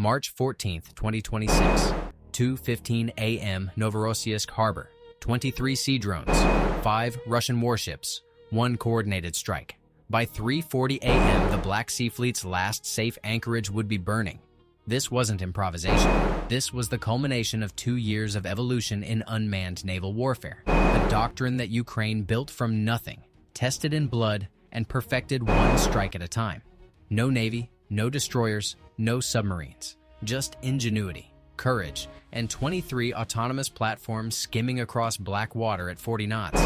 March 14, 2026, 2:15 a.m. Novorossiysk Harbor, 23 sea drones, 5 Russian warships, 1 coordinated strike. By 3:40 a.m., the Black Sea Fleet's last safe anchorage would be burning. This wasn't improvisation. This was the culmination of 2 years of evolution in unmanned naval warfare, a doctrine that Ukraine built from nothing, tested in blood, and perfected one strike at a time. No navy, no destroyers, no submarines, just ingenuity, courage, and 23 autonomous platforms skimming across black water at 40 knots.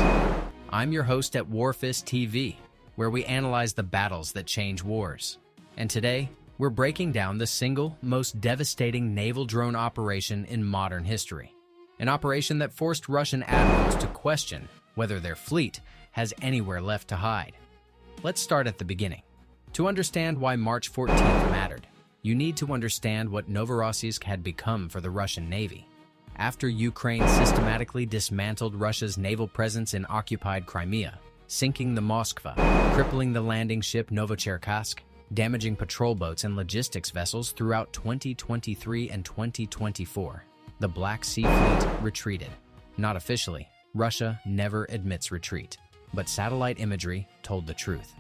I'm your host at Warships TV, where we analyze the battles that change wars. And today, we're breaking down the single most devastating naval drone operation in modern history. An operation that forced Russian admirals to question whether their fleet has anywhere left to hide. Let's start at the beginning. To understand why March 14th mattered, you need to understand what Novorossiysk had become for the Russian Navy. After Ukraine systematically dismantled Russia's naval presence in occupied Crimea, sinking the Moskva, crippling the landing ship Novorossiysk, damaging patrol boats and logistics vessels throughout 2023 and 2024, the Black Sea Fleet retreated. Not officially, Russia never admits retreat, but satellite imagery told the truth.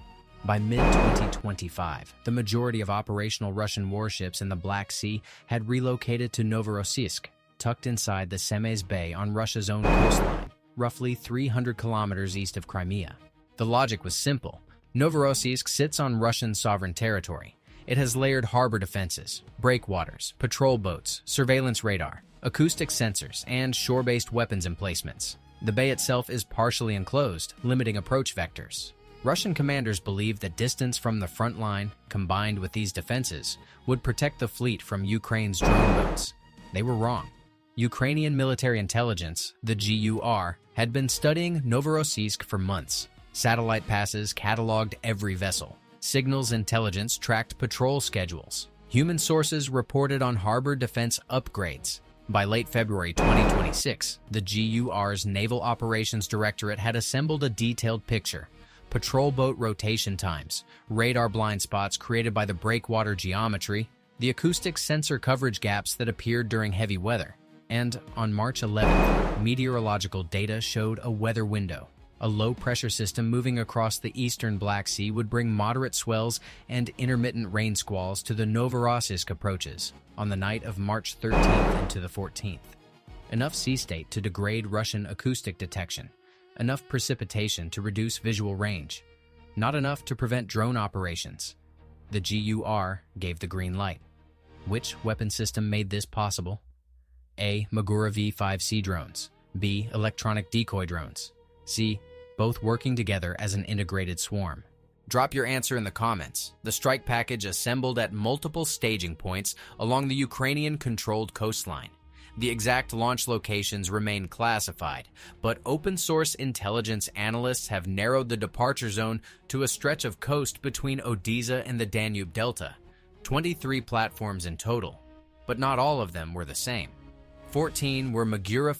By mid-2025, the majority of operational Russian warships in the Black Sea had relocated to Novorossiysk, tucked inside the Semez Bay on Russia's own coastline, roughly 300 kilometers east of Crimea. The logic was simple. Novorossiysk sits on Russian sovereign territory. It has layered harbor defenses, breakwaters, patrol boats, surveillance radar, acoustic sensors, and shore-based weapons emplacements. The bay itself is partially enclosed, limiting approach vectors. Russian commanders believed that distance from the front line, combined with these defenses, would protect the fleet from Ukraine's drone boats. They were wrong. Ukrainian military intelligence, the GUR, had been studying Novorossiysk for months. Satellite passes cataloged every vessel. Signals intelligence tracked patrol schedules. Human sources reported on harbor defense upgrades. By late February 2026, the GUR's Naval Operations Directorate had assembled a detailed picture. Patrol boat rotation times, radar blind spots created by the breakwater geometry, the acoustic sensor coverage gaps that appeared during heavy weather. And on March 11th, meteorological data showed a weather window. A low-pressure system moving across the eastern Black Sea would bring moderate swells and intermittent rain squalls to the Novorossiysk approaches on the night of March 13th into the 14th. Enough sea state to degrade Russian acoustic detection, enough precipitation to reduce visual range, not enough to prevent drone operations. The GUR gave the green light. Which weapon system made this possible? A. Magura V5 sea drones. B. Electronic decoy drones. C. Both working together as an integrated swarm. Drop your answer in the comments. The strike package assembled at multiple staging points along the Ukrainian-controlled coastline. The exact launch locations remain classified, but open-source intelligence analysts have narrowed the departure zone to a stretch of coast between Odessa and the Danube Delta. 23 platforms in total, but not all of them were the same. 14 were Magura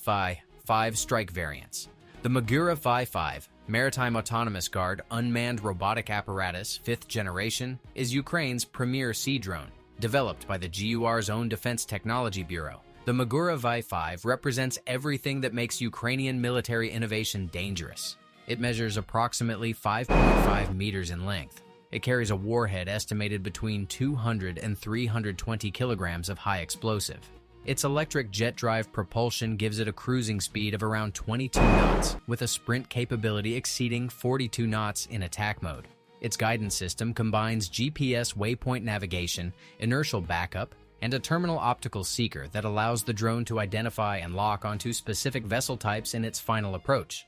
V5 strike variants. The Magura V5, Maritime Autonomous Guard Unmanned Robotic Apparatus 5th Generation, is Ukraine's premier sea drone, developed by the GUR's own Defense Technology Bureau. The Magura V5 represents everything that makes Ukrainian military innovation dangerous. It measures approximately 5.5 meters in length. It carries a warhead estimated between 200 and 320 kilograms of high explosive. Its electric jet drive propulsion gives it a cruising speed of around 22 knots, with a sprint capability exceeding 42 knots in attack mode. Its guidance system combines GPS waypoint navigation, inertial backup, and a terminal optical seeker that allows the drone to identify and lock onto specific vessel types in its final approach.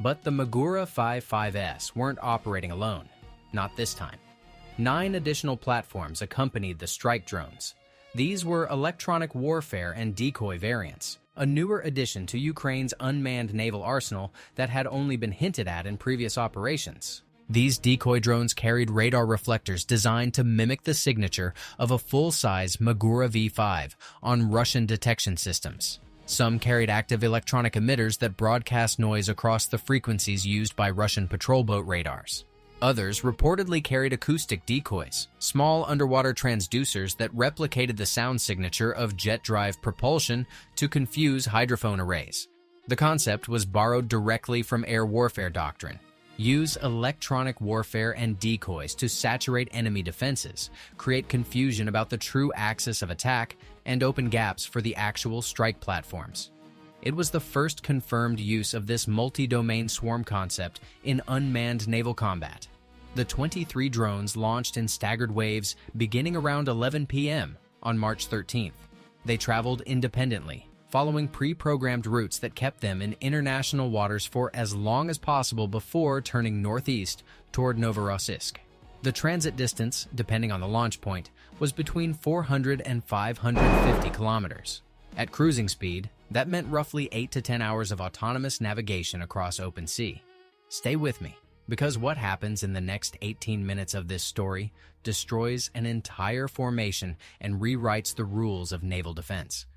But the Magura V5S weren't operating alone. Not this time. 9 additional platforms accompanied the strike drones. These were electronic warfare and decoy variants, a newer addition to Ukraine's unmanned naval arsenal that had only been hinted at in previous operations. These decoy drones carried radar reflectors designed to mimic the signature of a full-size Magura V5 on Russian detection systems. Some carried active electronic emitters that broadcast noise across the frequencies used by Russian patrol boat radars. Others reportedly carried acoustic decoys, small underwater transducers that replicated the sound signature of jet drive propulsion to confuse hydrophone arrays. The concept was borrowed directly from air warfare doctrine. Use electronic warfare and decoys to saturate enemy defenses, create confusion about the true axis of attack, and open gaps for the actual strike platforms. It was the first confirmed use of this multi-domain swarm concept in unmanned naval combat. The 23 drones launched in staggered waves beginning around 11 p.m. on March 13th. They traveled independently, following pre-programmed routes that kept them in international waters for as long as possible before turning northeast toward Novorossiysk. The transit distance, depending on the launch point, was between 400 and 550 kilometers. At cruising speed, that meant roughly 8 to 10 hours of autonomous navigation across open sea. Stay with me, because what happens in the next 18 minutes of this story destroys an entire formation and rewrites the rules of naval defense.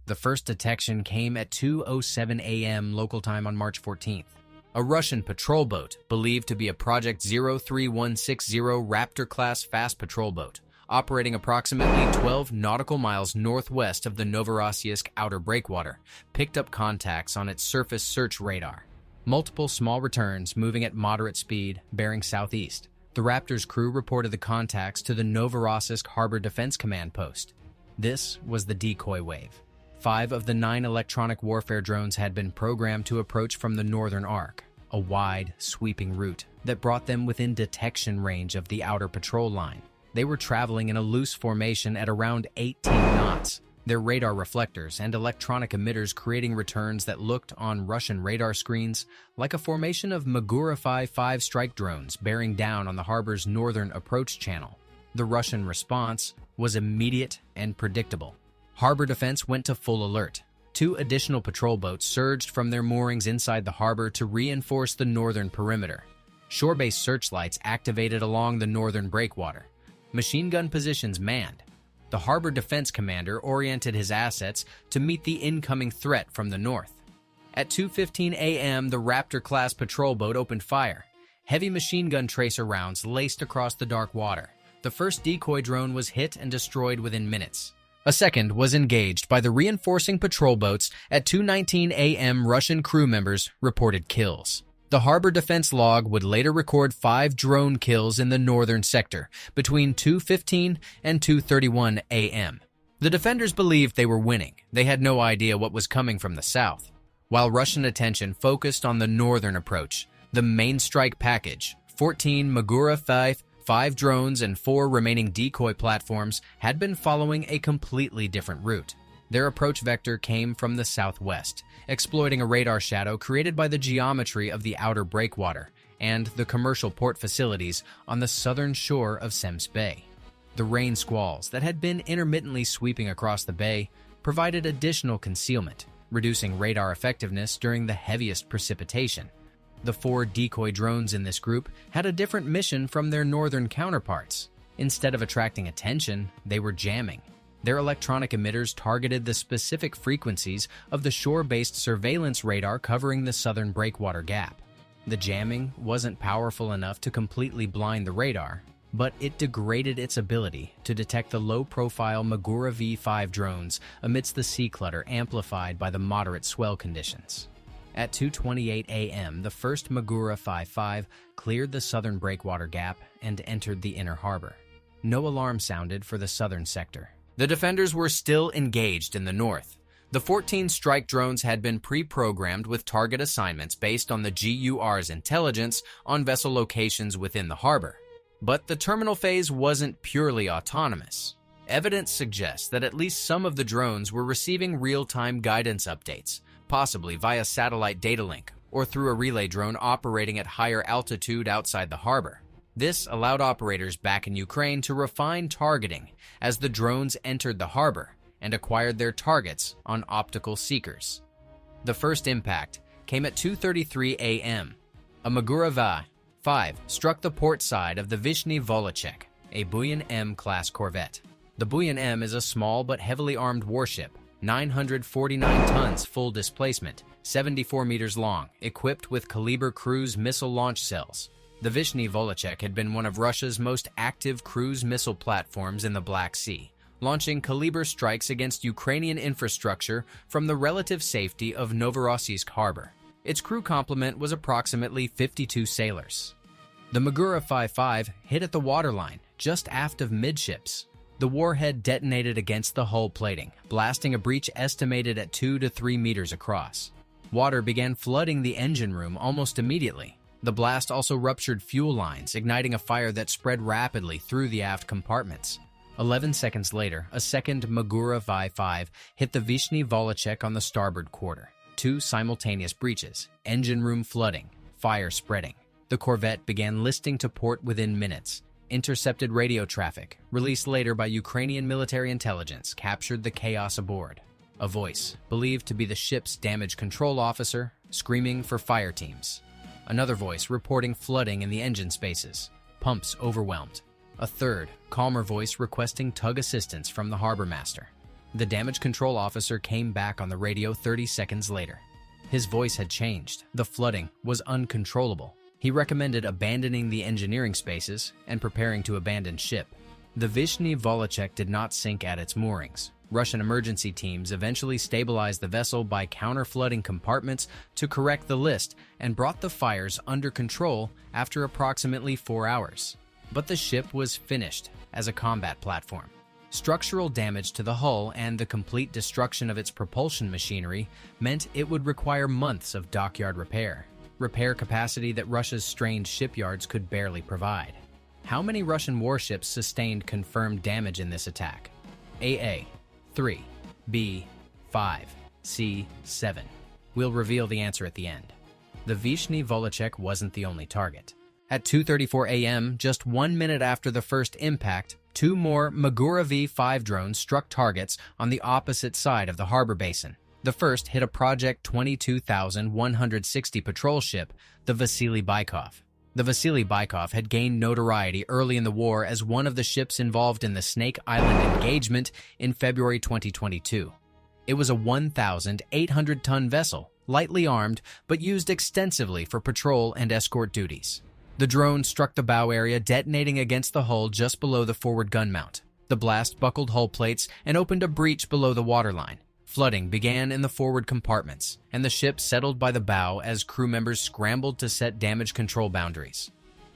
The first detection came at 2:07 a.m. local time on March 14th. A Russian patrol boat, believed to be a Project 03160 Raptor-class fast patrol boat, operating approximately 12 nautical miles northwest of the Novorossiysk outer breakwater, picked up contacts on its surface search radar. Multiple small returns moving at moderate speed, bearing southeast. The Raptor's crew reported the contacts to the Novorossiysk Harbor Defense Command Post. This was the decoy wave. 5 of the 9 electronic warfare drones had been programmed to approach from the northern arc, a wide, sweeping route that brought them within detection range of the outer patrol line. They were traveling in a loose formation at around 18 knots, their radar reflectors and electronic emitters creating returns that looked on Russian radar screens like a formation of Magura V5 strike drones bearing down on the harbor's northern approach channel. The Russian response was immediate and predictable. Harbor defense went to full alert. 2 additional patrol boats surged from their moorings inside the harbor to reinforce the northern perimeter. Shore-based searchlights activated along the northern breakwater. Machine gun positions manned. The harbor defense commander oriented his assets to meet the incoming threat from the north. At 2:15 a.m., the Raptor-class patrol boat opened fire. Heavy machine gun tracer rounds laced across the dark water. The first decoy drone was hit and destroyed within minutes. A second was engaged by the reinforcing patrol boats. At 2:19 a.m., Russian crew members reported kills. The harbor defense log would later record 5 drone kills in the northern sector between 2:15 and 2:31 a.m. The defenders believed they were winning. They had no idea what was coming from the south. While Russian attention focused on the northern approach, the main strike package, 14 Magura V5 drones and 4 remaining decoy platforms, had been following a completely different route. Their approach vector came from the southwest, exploiting a radar shadow created by the geometry of the outer breakwater and the commercial port facilities on the southern shore of Sems Bay. The rain squalls that had been intermittently sweeping across the bay provided additional concealment, reducing radar effectiveness during the heaviest precipitation. The 4 decoy drones in this group had a different mission from their northern counterparts. Instead of attracting attention, they were jamming. Their electronic emitters targeted the specific frequencies of the shore-based surveillance radar covering the southern breakwater gap. The jamming wasn't powerful enough to completely blind the radar, but it degraded its ability to detect the low-profile Magura V5 drones amidst the sea clutter amplified by the moderate swell conditions. At 2:28 a.m., the first Magura V5 cleared the southern breakwater gap and entered the inner harbor. No alarm sounded for the southern sector. The defenders were still engaged in the north. The 14 strike drones had been pre-programmed with target assignments based on the GUR's intelligence on vessel locations within the harbor. But the terminal phase wasn't purely autonomous. Evidence suggests that at least some of the drones were receiving real-time guidance updates, possibly via satellite data link or through a relay drone operating at higher altitude outside the harbor. This allowed operators back in Ukraine to refine targeting as the drones entered the harbor and acquired their targets on optical seekers. The first impact came at 2:33 a.m. A Magura V5 struck the port side of the Vyshny Volochysk, a Buyan M-class corvette. The Buyan M is a small but heavily armed warship, 949 tons full displacement, 74 meters long, equipped with Kaliber cruise missile launch cells. The Vyshny Volochysk had been one of Russia's most active cruise missile platforms in the Black Sea, launching caliber strikes against Ukrainian infrastructure from the relative safety of Novorossiysk harbor. Its crew complement was approximately 52 sailors. The Magura V5 hit at the waterline, just aft of midships. The warhead detonated against the hull plating, blasting a breach estimated at 2 to 3 meters across. Water began flooding the engine room almost immediately. The blast also ruptured fuel lines, igniting a fire that spread rapidly through the aft compartments. 11 seconds later, a second Magura V5 hit the Vyshny Volochysk on the starboard quarter. 2 simultaneous breaches, engine room flooding, fire spreading. The corvette began listing to port within minutes. Intercepted radio traffic, released later by Ukrainian military intelligence, captured the chaos aboard. A voice, believed to be the ship's damage control officer, screaming for fire teams. Another voice reporting flooding in the engine spaces, pumps overwhelmed. A third, calmer voice requesting tug assistance from the harbor master. The damage control officer came back on the radio 30 seconds later. His voice had changed. The flooding was uncontrollable. He recommended abandoning the engineering spaces and preparing to abandon ship. The Vyshny Volochysk did not sink at its moorings. Russian emergency teams eventually stabilized the vessel by counter-flooding compartments to correct the list and brought the fires under control after approximately 4 hours. But the ship was finished as a combat platform. Structural damage to the hull and the complete destruction of its propulsion machinery meant it would require months of dockyard repair capacity that Russia's strained shipyards could barely provide. How many Russian warships sustained confirmed damage in this attack? AA 3, B 5, C 7. We'll reveal the answer at the end. The Vyshny Volochysk wasn't the only target. At 2:34 a.m., just 1 minute after the first impact, 2 more Magura V5 drones struck targets on the opposite side of the harbor basin. The first hit a Project 22,160 patrol ship, the Vasily Baikov. The Vasily Baikov had gained notoriety early in the war as one of the ships involved in the Snake Island engagement in February 2022. It was a 1,800-ton vessel, lightly armed, but used extensively for patrol and escort duties. The drone struck the bow area, detonating against the hull just below the forward gun mount. The blast buckled hull plates and opened a breach below the waterline. Flooding began in the forward compartments, and the ship settled by the bow as crew members scrambled to set damage control boundaries.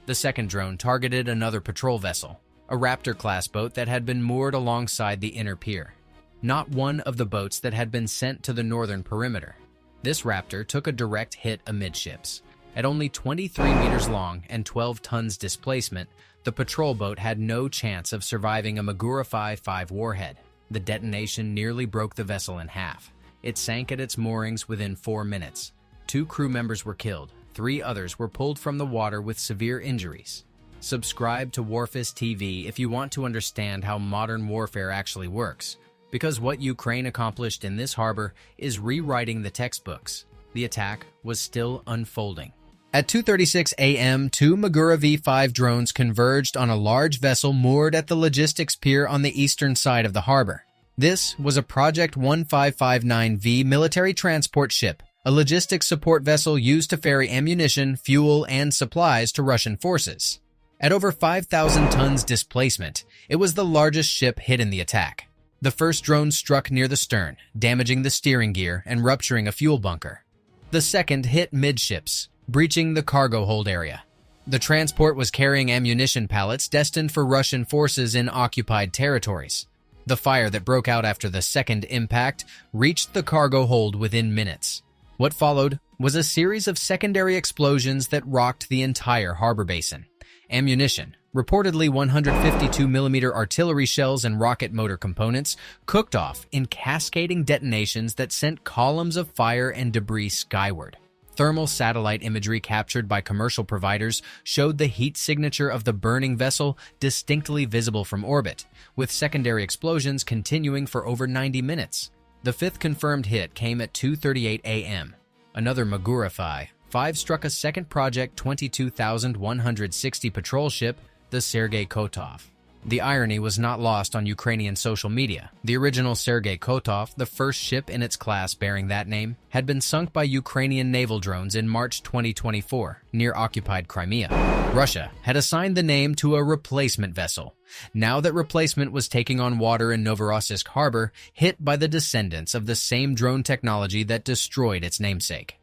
The second drone targeted another patrol vessel, a Raptor-class boat that had been moored alongside the inner pier. Not one of the boats that had been sent to the northern perimeter. This Raptor took a direct hit amidships. At only 23 meters long and 12 tons displacement, the patrol boat had no chance of surviving a Magura V5 warhead. The detonation nearly broke the vessel in half. It sank at its moorings within 4 minutes. 2 crew members were killed. 3 others were pulled from the water with severe injuries. Subscribe to Warships TV if you want to understand how modern warfare actually works, because what Ukraine accomplished in this harbor is rewriting the textbooks. The attack was still unfolding. At 2:36 a.m., 2 Magura V5 drones converged on a large vessel moored at the logistics pier on the eastern side of the harbor. This was a Project 1559V military transport ship, a logistics support vessel used to ferry ammunition, fuel, and supplies to Russian forces. At over 5,000 tons displacement, it was the largest ship hit in the attack. The first drone struck near the stern, damaging the steering gear and rupturing a fuel bunker. The second hit midships, breaching the cargo hold area. The transport was carrying ammunition pallets destined for Russian forces in occupied territories. The fire that broke out after the second impact reached the cargo hold within minutes. What followed was a series of secondary explosions that rocked the entire harbor basin. Ammunition, reportedly 152mm artillery shells and rocket motor components, cooked off in cascading detonations that sent columns of fire and debris skyward. Thermal satellite imagery captured by commercial providers showed the heat signature of the burning vessel distinctly visible from orbit, with secondary explosions continuing for over 90 minutes. The fifth confirmed hit came at 2:38 a.m. Another Magura V5 struck a second Project 22,160 patrol ship, the Sergei Kotov. The irony was not lost on Ukrainian social media. The original Sergei Kotov, the first ship in its class bearing that name, had been sunk by Ukrainian naval drones in March 2024 near occupied Crimea. Russia had assigned the name to a replacement vessel. Now that replacement was taking on water in Novorossiysk harbor, hit by the descendants of the same drone technology that destroyed its namesake.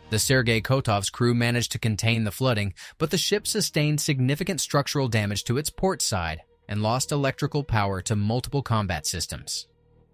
The Sergei Kotov's crew managed to contain the flooding, but the ship sustained significant structural damage to its port side and lost electrical power to multiple combat systems.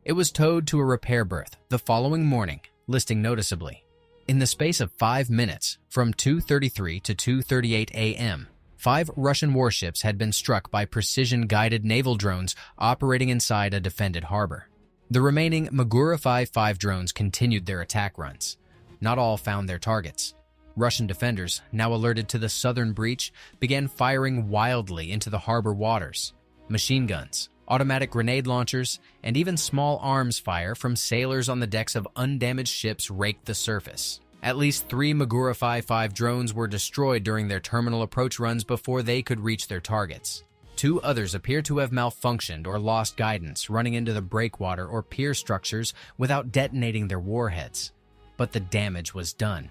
It was towed to a repair berth the following morning, listing noticeably. In the space of 5 minutes, from 2:33 to 2:38 a.m., 5 Russian warships had been struck by precision-guided naval drones operating inside a defended harbor. The remaining Magura V5 drones continued their attack runs. Not all found their targets. Russian defenders, now alerted to the southern breach, began firing wildly into the harbor waters. Machine guns, automatic grenade launchers, and even small arms fire from sailors on the decks of undamaged ships raked the surface. At least 3 Magura V5 drones were destroyed during their terminal approach runs before they could reach their targets. 2 others appear to have malfunctioned or lost guidance, running into the breakwater or pier structures without detonating their warheads. But the damage was done.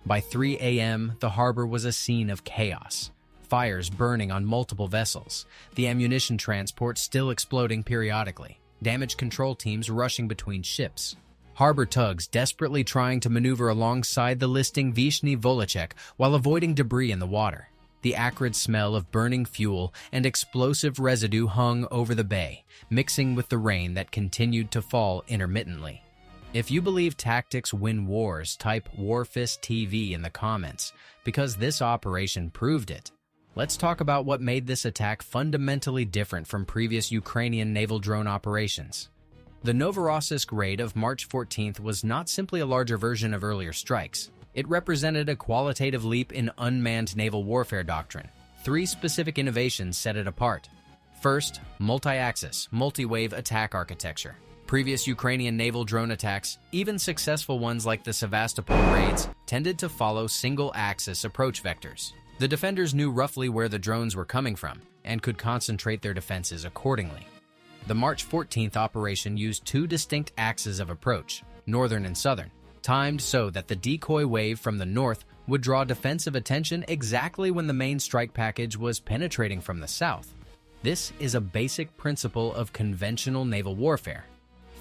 By 3 a.m., the harbor was a scene of chaos. Fires burning on multiple vessels, the ammunition transport still exploding periodically, damage control teams rushing between ships, harbor tugs desperately trying to maneuver alongside the listing Vyshny Volochysk while avoiding debris in the water. The acrid smell of burning fuel and explosive residue hung over the bay, mixing with the rain that continued to fall intermittently. If you believe tactics win wars, type Warfist TV in the comments, because this operation proved it. Let's talk about what made this attack fundamentally different from previous Ukrainian naval drone operations. The Novorossiysk raid of March 14th was not simply a larger version of earlier strikes. It represented a qualitative leap in unmanned naval warfare doctrine. 3 specific innovations set it apart. First, multi-axis, multi-wave attack architecture. Previous Ukrainian naval drone attacks, even successful ones like the Sevastopol raids, tended to follow single-axis approach vectors. The defenders knew roughly where the drones were coming from and could concentrate their defenses accordingly. The March 14th operation used 2 distinct axes of approach, northern and southern, timed so that the decoy wave from the north would draw defensive attention exactly when the main strike package was penetrating from the south. This is a basic principle of conventional naval warfare.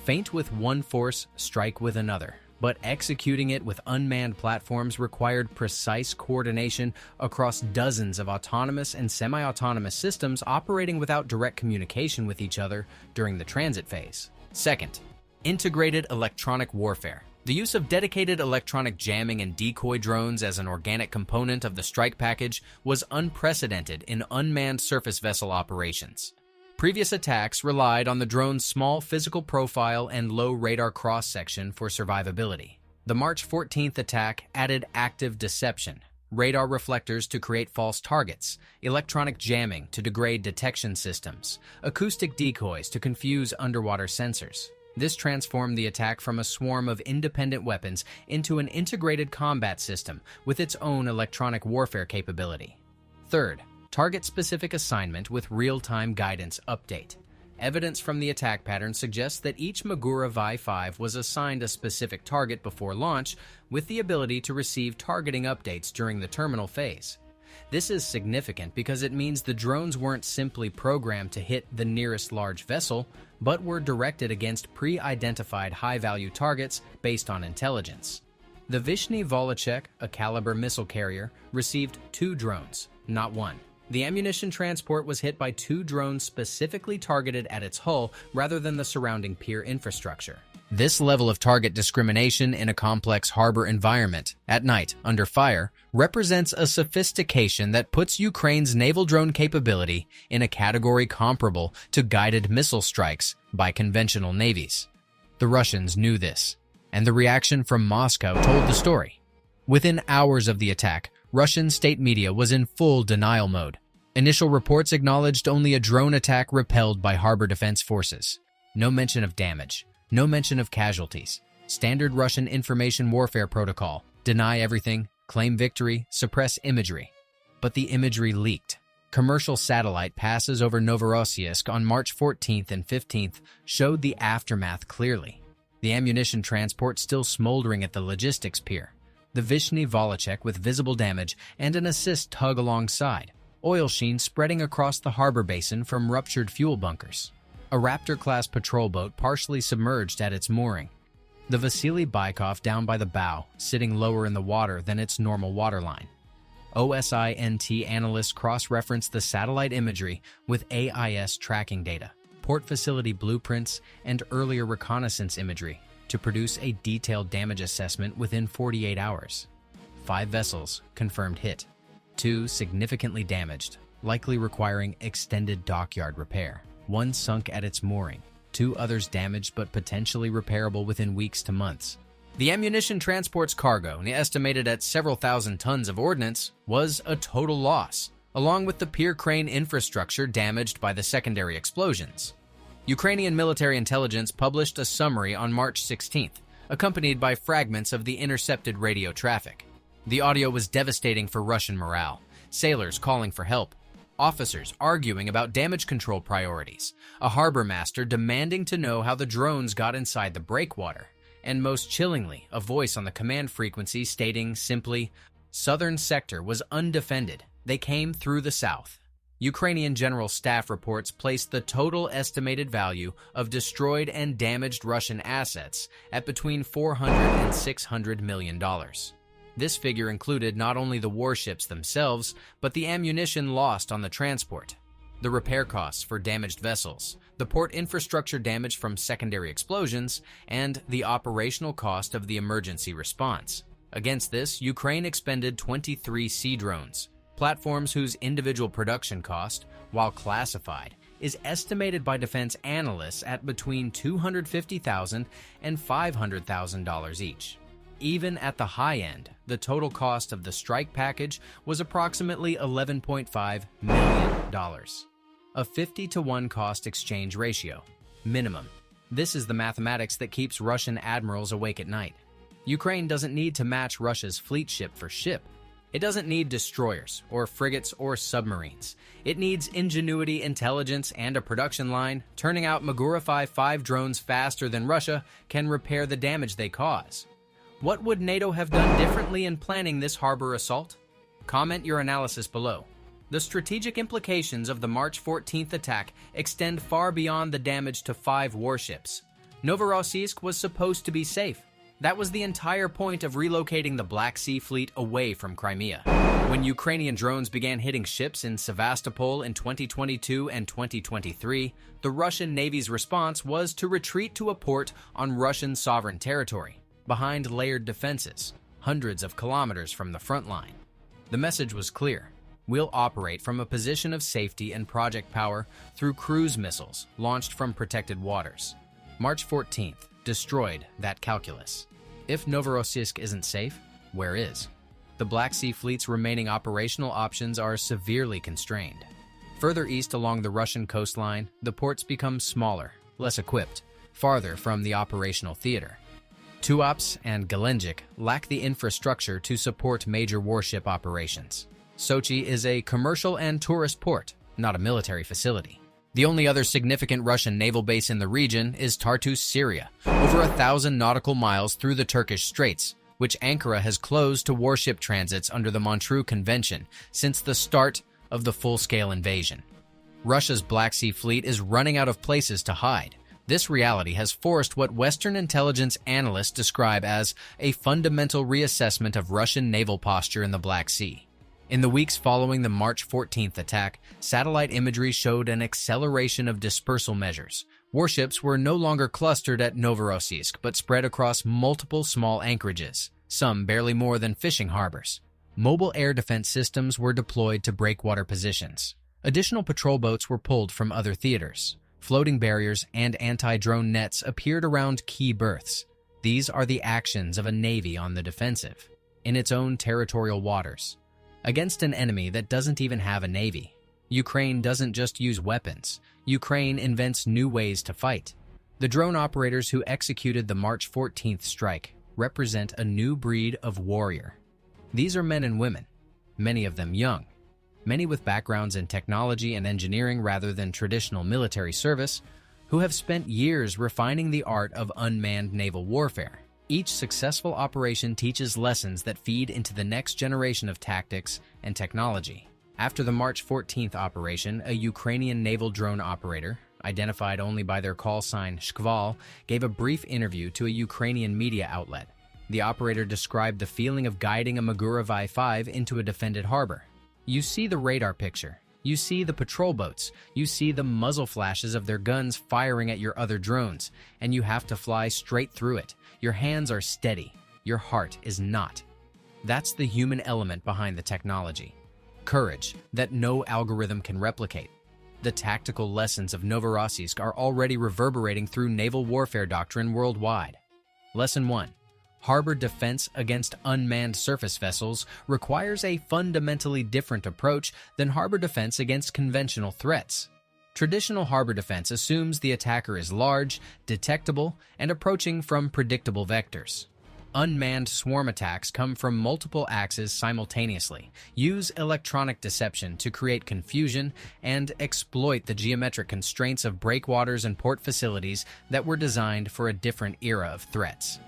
Feint with one force, strike with another. But executing it with unmanned platforms required precise coordination across dozens of autonomous and semi-autonomous systems operating without direct communication with each other during the transit phase. Second, integrated electronic warfare. The use of dedicated electronic jamming and decoy drones as an organic component of the strike package was unprecedented in unmanned surface vessel operations. Previous attacks relied on the drone's small physical profile and low radar cross-section for survivability. The March 14th attack added active deception, radar reflectors to create false targets, electronic jamming to degrade detection systems, acoustic decoys to confuse underwater sensors. This transformed the attack from a swarm of independent weapons into an integrated combat system with its own electronic warfare capability. Third, target-specific assignment with real-time guidance update. Evidence from the attack pattern suggests that each Magura V5 was assigned a specific target before launch, with the ability to receive targeting updates during the terminal phase. This is significant because it means the drones weren't simply programmed to hit the nearest large vessel, but were directed against pre-identified high-value targets based on intelligence. The Vyshny Volochysk, a Caliber missile carrier, received 2 drones, not 1. The ammunition transport was hit by 2 drones specifically targeted at its hull rather than the surrounding pier infrastructure. This level of target discrimination in a complex harbor environment, at night, under fire, represents a sophistication that puts Ukraine's naval drone capability in a category comparable to guided missile strikes by conventional navies. The Russians knew this, and the reaction from Moscow told the story. Within hours of the attack, Russian state media was in full denial mode. Initial reports acknowledged only a drone attack repelled by harbor defense forces. No mention of damage. No mention of casualties. Standard Russian information warfare protocol. Deny everything, claim victory, suppress imagery. But the imagery leaked. Commercial satellite passes over Novorossiysk on March 14th and 15th showed the aftermath clearly. The ammunition transport still smoldering at the logistics pier. The Vyshny Volochysk with visible damage and an assist tug alongside. Oil sheen spreading across the harbor basin from ruptured fuel bunkers. A Raptor-class patrol boat partially submerged at its mooring. The Vasily Bykov down by the bow, sitting lower in the water than its normal waterline. OSINT analysts cross-referenced the satellite imagery with AIS tracking data, port facility blueprints, and earlier reconnaissance imagery to produce a detailed damage assessment within 48 hours. 5 vessels confirmed hit. 2 significantly damaged, likely requiring extended dockyard repair. 1 sunk at its mooring. 2 others damaged but potentially repairable within weeks to months. The ammunition transport's cargo, estimated at several thousand tons of ordnance, was a total loss, along with the pier crane infrastructure damaged by the secondary explosions. Ukrainian military intelligence published a summary on March 16th, accompanied by fragments of the intercepted radio traffic. The audio was devastating for Russian morale, sailors calling for help, officers arguing about damage control priorities, a harbor master demanding to know how the drones got inside the breakwater, and most chillingly, a voice on the command frequency stating simply, "Southern sector was undefended. They came through the south." Ukrainian General Staff reports placed the total estimated value of destroyed and damaged Russian assets at between $400 and $600 million. This figure included not only the warships themselves, but the ammunition lost on the transport, the repair costs for damaged vessels, the port infrastructure damage from secondary explosions, and the operational cost of the emergency response. Against this, Ukraine expended 23 sea drones, platforms whose individual production cost, while classified, is estimated by defense analysts at between $250,000 and $500,000 each. Even at the high end, the total cost of the strike package was approximately $11.5 million. A 50-to-1 cost exchange ratio, minimum. This is the mathematics that keeps Russian admirals awake at night. Ukraine doesn't need to match Russia's fleet ship for ship. It doesn't need destroyers, or frigates, or submarines. It needs ingenuity, intelligence, and a production line. Turning out Magura V5 drones faster than Russia can repair the damage they cause. What would NATO have done differently in planning this harbor assault? Comment your analysis below. The strategic implications of the March 14th attack extend far beyond the damage to 5 warships. Novorossiysk was supposed to be safe. That was the entire point of relocating the Black Sea Fleet away from Crimea. When Ukrainian drones began hitting ships in Sevastopol in 2022 and 2023, the Russian Navy's response was to retreat to a port on Russian sovereign territory, behind layered defenses, hundreds of kilometers from the front line. The message was clear. We'll operate from a position of safety and project power through cruise missiles launched from protected waters. March 14th destroyed that calculus. If Novorossiysk isn't safe, where is? The Black Sea Fleet's remaining operational options are severely constrained. Further east along the Russian coastline, the ports become smaller, less equipped, farther from the operational theater. Tuapse and Gelendzhik lack the infrastructure to support major warship operations. Sochi is a commercial and tourist port, not a military facility. The only other significant Russian naval base in the region is Tartus, Syria, over 1,000 nautical miles through the Turkish Straits, which Ankara has closed to warship transits under the Montreux Convention since the start of the full-scale invasion. Russia's Black Sea Fleet is running out of places to hide. This reality has forced what Western intelligence analysts describe as a fundamental reassessment of Russian naval posture in the Black Sea. In the weeks following the March 14th attack, satellite imagery showed an acceleration of dispersal measures. Warships were no longer clustered at Novorossiysk, but spread across multiple small anchorages, some barely more than fishing harbors. Mobile air defense systems were deployed to breakwater positions. Additional patrol boats were pulled from other theaters. Floating barriers and anti-drone nets appeared around key berths. These are the actions of a navy on the defensive, in its own territorial waters, against an enemy that doesn't even have a navy. Ukraine doesn't just use weapons. Ukraine invents new ways to fight. The drone operators who executed the March 14th strike represent a new breed of warrior. These are men and women, many of them young. many with backgrounds in technology and engineering rather than traditional military service, who have spent years refining the art of unmanned naval warfare. Each successful operation teaches lessons that feed into the next generation of tactics and technology. After the March 14th operation, a Ukrainian naval drone operator, identified only by their call sign Shkval, gave a brief interview to a Ukrainian media outlet. The operator described the feeling of guiding a Magura V5 into a defended harbor. You see the radar picture. You see the patrol boats, you see the muzzle flashes of their guns firing at your other drones, and you have to fly straight through it. Your hands are steady, your heart is not. That's the human element behind the technology. Courage that no algorithm can replicate. The tactical lessons of Novorossiysk are already reverberating through naval warfare doctrine worldwide. Lesson 1. Harbor defense against unmanned surface vessels requires a fundamentally different approach than harbor defense against conventional threats. Traditional harbor defense assumes the attacker is large, detectable, and approaching from predictable vectors. Unmanned swarm attacks come from multiple axes simultaneously, use electronic deception to create confusion, and exploit the geometric constraints of breakwaters and port facilities that were designed for a different era of threats.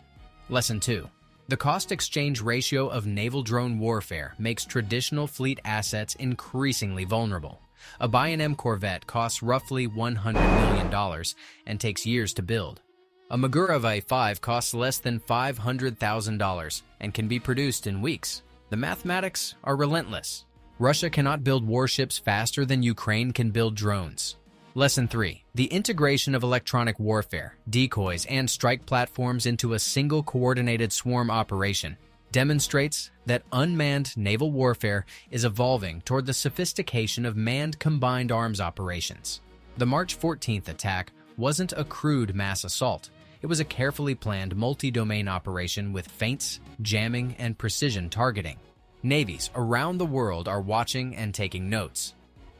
Lesson 2. The cost-exchange ratio of naval drone warfare makes traditional fleet assets increasingly vulnerable. A buy-an-M corvette costs roughly $100 million and takes years to build. A Magura V5 costs less than $500,000 and can be produced in weeks. The mathematics are relentless. Russia cannot build warships faster than Ukraine can build drones. Lesson 3. The integration of electronic warfare, decoys, and strike platforms into a single coordinated swarm operation demonstrates that unmanned naval warfare is evolving toward the sophistication of manned combined arms operations. The March 14th attack wasn't a crude mass assault. It was a carefully planned multi-domain operation with feints, jamming, and precision targeting. Navies around the world are watching and taking notes.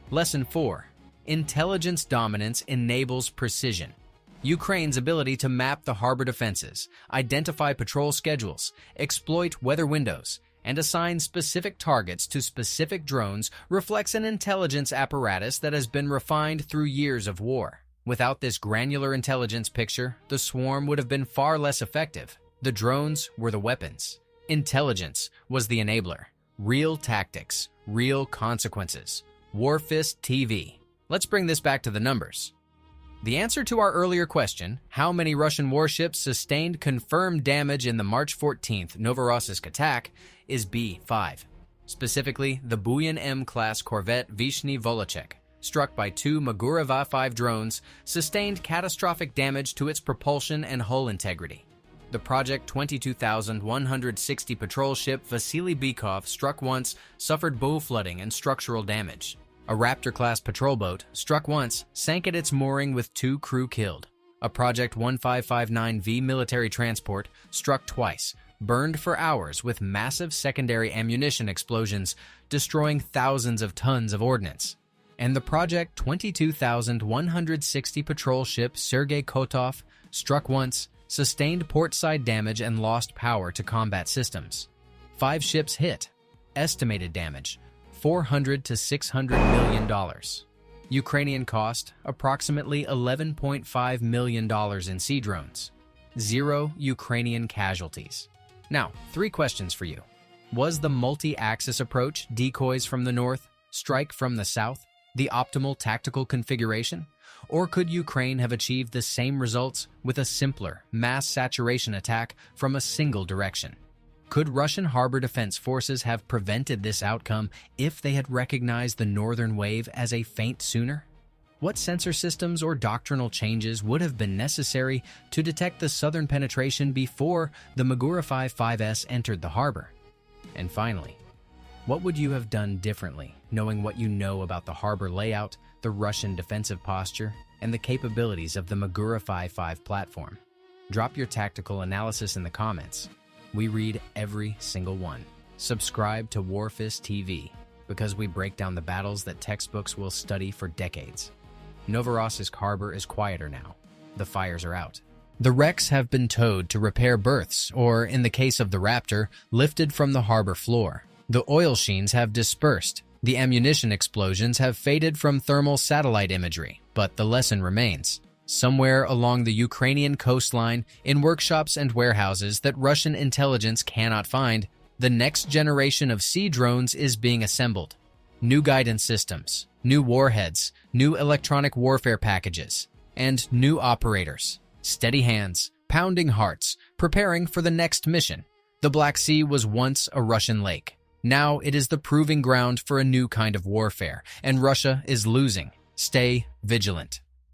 Lesson 4. Intelligence dominance enables precision. Ukraine's ability to map the harbor defenses, identify patrol schedules, exploit weather windows, and assign specific targets to specific drones reflects an intelligence apparatus that has been refined through years of war. Without this granular intelligence picture, the swarm would have been far less effective. The drones were the weapons. Intelligence was the enabler. Real tactics, real consequences. Warfist TV. Let's bring this back to the numbers. The answer to our earlier question, how many Russian warships sustained confirmed damage in the March 14th Novorossiysk attack, is B5. Specifically, the Buyan M-class corvette Vyshny Volochysk, struck by two Magura V5 drones, sustained catastrophic damage to its propulsion and hull integrity. The Project 22,160 patrol ship Vasily Bykov struck once, suffered bow flooding and structural damage. A Raptor-class patrol boat, struck once, sank at its mooring with 2 crew killed. A Project 1559V military transport, struck twice, burned for hours with massive secondary ammunition explosions, destroying thousands of tons of ordnance. And the Project 22,160 patrol ship Sergei Kotov, struck once, sustained portside damage and lost power to combat systems. 5 ships hit. Estimated damage, $400 to $600 million. Ukrainian cost, approximately $11.5 million in sea drones. 0 Ukrainian casualties. Now, 3 questions for you. Was the multi-axis approach, decoys from the north, strike from the south, the optimal tactical configuration? Or could Ukraine have achieved the same results with a simpler, mass saturation attack from a single direction? Could Russian harbor defense forces have prevented this outcome if they had recognized the northern wave as a feint sooner? What sensor systems or doctrinal changes would have been necessary to detect the southern penetration before the Magura V5S entered the harbor? And finally, what would you have done differently, knowing what you know about the harbor layout, the Russian defensive posture, and the capabilities of the Magura V5 platform? Drop your tactical analysis in the comments. We read every single one. Subscribe to Warfist TV, because we break down the battles that textbooks will study for decades. Novorossiysk harbor is quieter now. The fires are out. The wrecks have been towed to repair berths, or in the case of the Raptor, lifted from the harbor floor. The oil sheens have dispersed, The ammunition explosions have faded from thermal satellite imagery, but the lesson remains. Somewhere along the Ukrainian coastline, in workshops and warehouses that Russian intelligence cannot find, the next generation of sea drones is being assembled. New guidance systems, new warheads, new electronic warfare packages, and new operators. Steady hands, pounding hearts, preparing for the next mission. The Black Sea was once a Russian lake. Now it is the proving ground for a new kind of warfare, and Russia is losing. Stay vigilant.